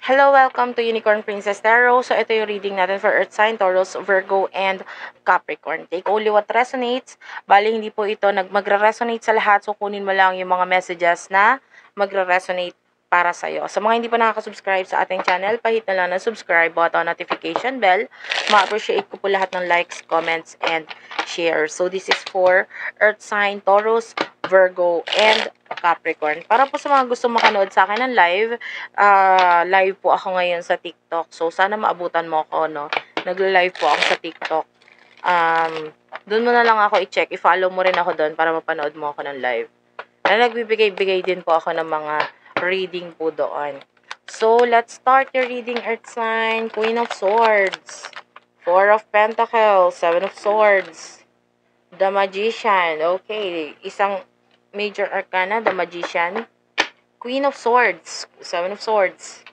Hello, welcome to Unicorn Princess Tarot. So, ito yung reading natin for Earth sign, Taurus, Virgo, and Capricorn. Take only what resonates. Bali, hindi po ito magre-resonate sa lahat. So, kunin mo lang yung mga messages na magre-resonate para sa'yo. Sa mga hindi pa nakaka-subscribe sa ating channel, pahit na lang ng subscribe button, notification bell. Ma-appreciate ko po lahat ng likes, comments, and shares. So, this is for Earth sign, Taurus, Virgo, and Capricorn. Para po sa mga gusto makanood sa akin ng live po ako ngayon sa TikTok. So, sana maabutan mo ako, no? Nagla-live po ako sa TikTok. Doon mo na lang ako i-check. I-follow mo rin ako doon para mapanood mo ako ng live. Na nagbibigay-bigay din po ako ng mga reading po doon. So, let's start your reading, Earth sign. Queen of Swords. Four of Pentacles. Seven of Swords. The Magician. Okay. Isang major arcana, the Magician. Queen of Swords. Seven of Swords.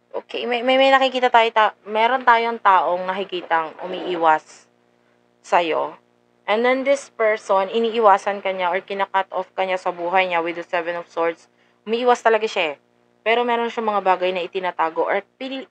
Okay, may nakikita tayo, meron tayong taong nakikitang umiiwas sa'yo. And then this person, iniiwasan kanya or kinakat off kanya sa buhay niya with the Seven of Swords. Umiiwas talaga siya. Pero meron siyang mga bagay na itinatago or pilit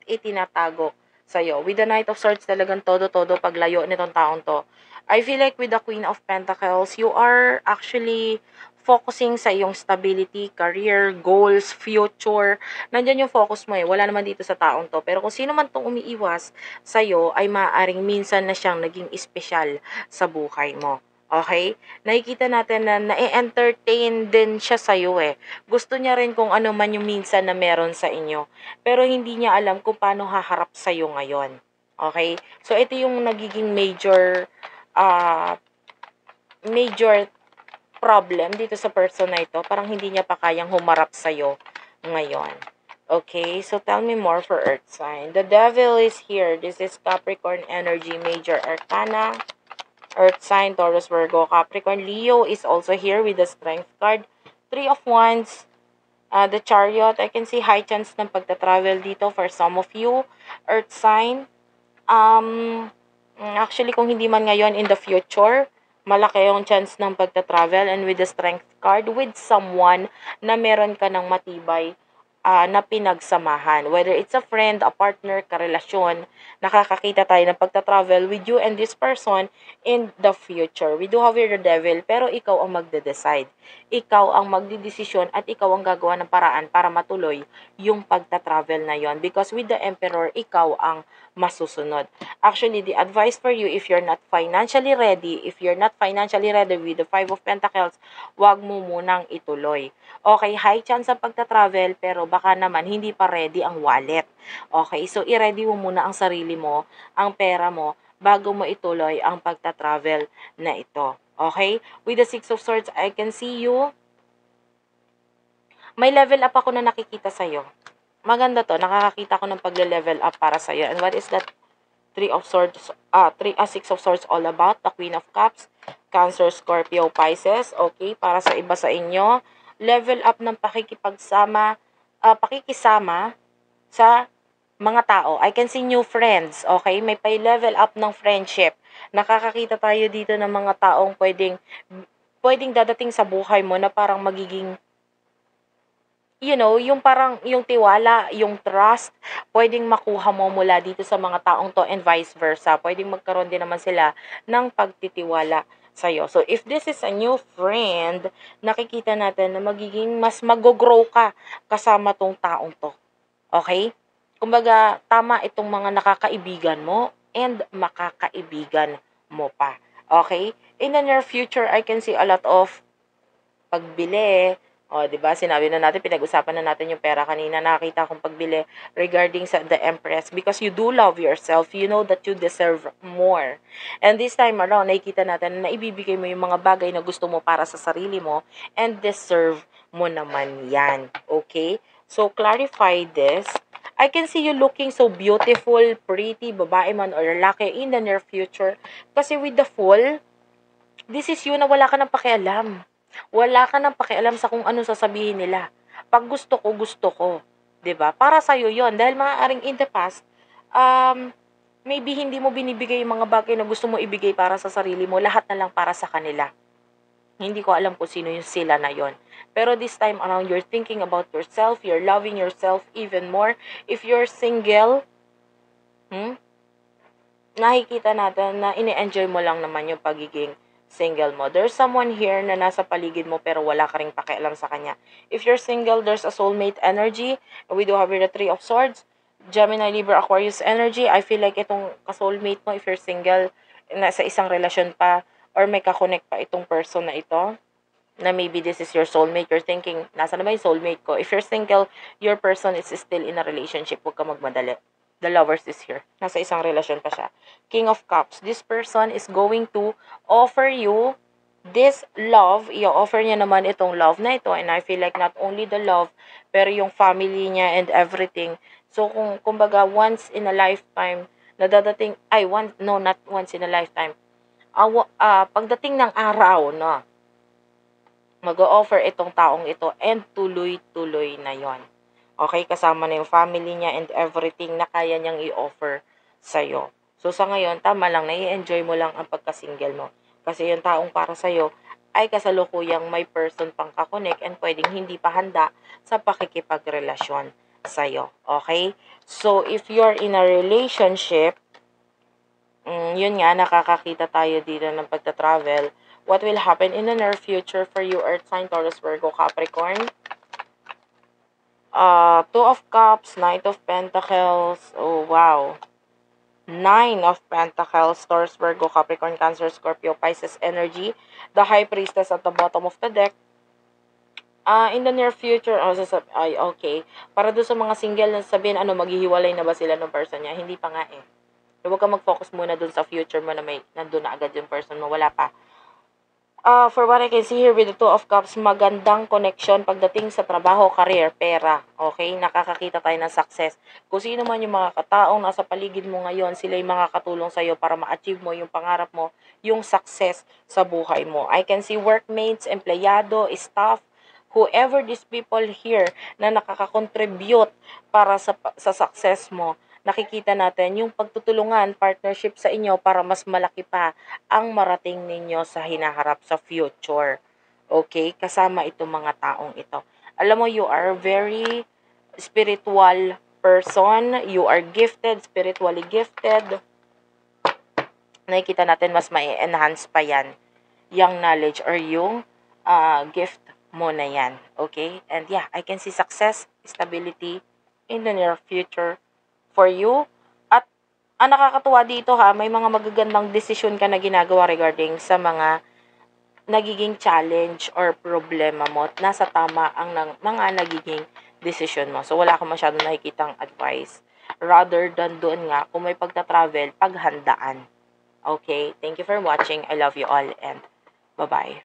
itinatago sa'yo. With the Knight of Swords, talagang todo-todo paglayo nitong taong to. I feel like with the Queen of Pentacles, you are actually focusing sa iyong stability, career, goals, future. Nandyan yung focus mo eh. Wala naman dito sa taong to. Pero kung sino man tong umiiwas sa'yo, ay maaaring minsan na siyang naging espesyal sa buhay mo. Okay? Nakikita natin na na-entertain din siya sa'yo eh. Gusto niya rin kung ano man yung minsan na meron sa inyo. Pero hindi niya alam kung paano haharap sa'yo ngayon. Okay? So, ito yung nagiging major problem dito sa person na ito. Parang hindi niya pa kayang humarap sa'yo ngayon. Okay, so tell me more for Earth sign. The Devil is here. This is Capricorn energy, major arcana. Earth sign, Taurus, Virgo, Capricorn. Leo is also here with the Strength card. Three of Wands. The Chariot. I can see high chance ng pagta-travel dito for some of you. Earth sign. Actually, kung hindi man ngayon, in the future, malaki yung chance ng pagta-travel, and with the Strength card, with someone na meron ka ng matibay na pinagsamahan. Whether it's a friend, a partner, karelasyon, nakakakita tayo ng pagta-travel with you and this person in the future. We do have here the Devil, pero ikaw ang magde-decide. Ikaw ang magdidesisyon at ikaw ang gagawa ng paraan para matuloy yung pagta-travel na yon. Because with the Emperor, ikaw ang masusunod. Actually, the advice for you, if you're not financially ready with the Five of Pentacles, wag mo munang ituloy. Okay, high chance ang pagta-travel, pero baka naman hindi pa ready ang wallet. Okay, so i-ready mo muna ang sarili mo, ang pera mo, bago mo ituloy ang pagta-travel na ito. Okay? With the Six of Swords, I can see you. May level up ako na nakikita sa'yo. Maganda to, nakakakita ko ng pagle-level up para sa'yo. And what is that Six of Swords all about? The Queen of Cups, Cancer, Scorpio, Pisces. Okay, para sa iba sa inyo, level up ng pakikisama sa mga tao. I can see new friends, okay? May level up ng friendship. Nakakakita tayo dito ng mga taong pwedeng dadating sa buhay mo na parang magiging yung parang yung tiwala, yung trust, pwedeng makuha mo mula dito sa mga taong to and vice versa. Pwedeng magkaroon din naman sila ng pagtitiwala sa'yo. So, if this is a new friend, nakikita natin na magiging mas mag-grow ka kasama tong taong to. Okay? Kumbaga, tama itong mga nakakaibigan mo and makakaibigan mo pa. Okay? In the near future, I can see a lot of pagbili. O, di ba? Sinabi na natin, pinag-usapan na natin yung pera kanina. Nakita kong pagbili regarding sa the Empress. Because you do love yourself, you know that you deserve more. And this time around, nakikita natin na ibibigay mo yung mga bagay na gusto mo para sa sarili mo and deserve mo naman yan. Okay? So, clarify this. I can see you looking so beautiful, pretty, babae man or lalaki in the near future. Kasi with the Fool, this is you na wala ka ng pakialam. Wala ka ng pakialam sa kung ano sasabihin nila. Pag gusto ko, gusto ko. 'Di ba? Para sa'yo yon. Dahil maaaring in the past, maybe hindi mo binibigay yung mga bagay na gusto mo ibigay para sa sarili mo. Lahat na lang para sa kanila. Hindi ko alam kung sino yung sila na yon. Pero this time around, you're thinking about yourself, you're loving yourself even more. If you're single, nakikita natin na ini-enjoy mo lang naman yung pagiging single mo. There's someone here na nasa paligid mo pero wala ka ring pakialam sa kanya. If you're single, there's a soulmate energy. We do have here the Three of Swords. Gemini, Libra, Aquarius energy. I feel like itong ka-soulmate mo, if you're single, nasa isang relasyon pa, or may kakonect pa itong person na ito, na maybe this is your soulmate. You're thinking, nasa na ba yung soulmate ko? If you're single, your person is still in a relationship. Huwag ka magmadali. The Lovers is here. Nasa isang relasyon pa siya. King of Cups. This person is going to offer you this love. I-offer niya naman itong love na ito. And I feel like not only the love, pero yung family niya and everything. So, kumbaga, once in a lifetime, nadadating, not once in a lifetime. Pagdating ng araw, no, mag-o-offer itong taong ito and tuloy-tuloy na yon. Okay, kasama na yung family niya and everything na kaya niyang i-offer sa'yo. So, sa ngayon, tama lang, nai-enjoy mo lang ang pagka-single mo. Kasi yung taong para sa'yo ay kasalukuyang may person pang kakonek and pwedeng hindi pa handa sa pakikipagrelasyon sa'yo. Okay? So, if you're in a relationship, yun nga, nakakakita tayo dito ng pagta-travel. What will happen in the near future for you, Earth sign, Taurus, Virgo, Capricorn? Two of Cups, Knight of Pentacles. Oh, wow. Nine of Pentacles, Taurus, Virgo, Capricorn, Cancer, Scorpio, Pisces energy. The High Priestess at the bottom of the deck. In the near future, okay. Para doon sa mga single na sabihin, maghihiwalay na ba sila ng person niya? Hindi pa nga eh. Huwag ka mag-focus muna doon sa future mo na nandun na agad yung person mo. Wala pa. For what I can see here with the Two of Cups, magandang connection pagdating sa trabaho, career, pera. Okay? Nakakakita tayo ng success. Kung sino man yung mga kataong nasa paligid mo ngayon, sila yung mga katulong sa'yo para ma-achieve mo yung pangarap mo, yung success sa buhay mo. I can see workmates, empleyado, staff, whoever these people here na nakaka-contribute para sa success mo. Nakikita natin yung pagtutulungan, partnership sa inyo para mas malaki pa ang marating ninyo sa hinaharap sa future. Okay? Kasama itong mga taong ito. Alam mo, you are very spiritual person. You are gifted, spiritually gifted. Nakikita natin mas mai-enhance pa yan yung knowledge or yung gift mo na yan. Okay? And yeah, I can see success, stability in the near future for you. At ang nakakatuwa dito may mga magagandang desisyon ka na ginagawa regarding sa mga nagiging challenge or problema mo. Nasa tama ang mga nagiging desisyon mo. So, wala akong masyadong nakikitang advice. Rather than doon nga, kung may pagta-travel, paghandaan. Okay? Thank you for watching. I love you all and bye-bye.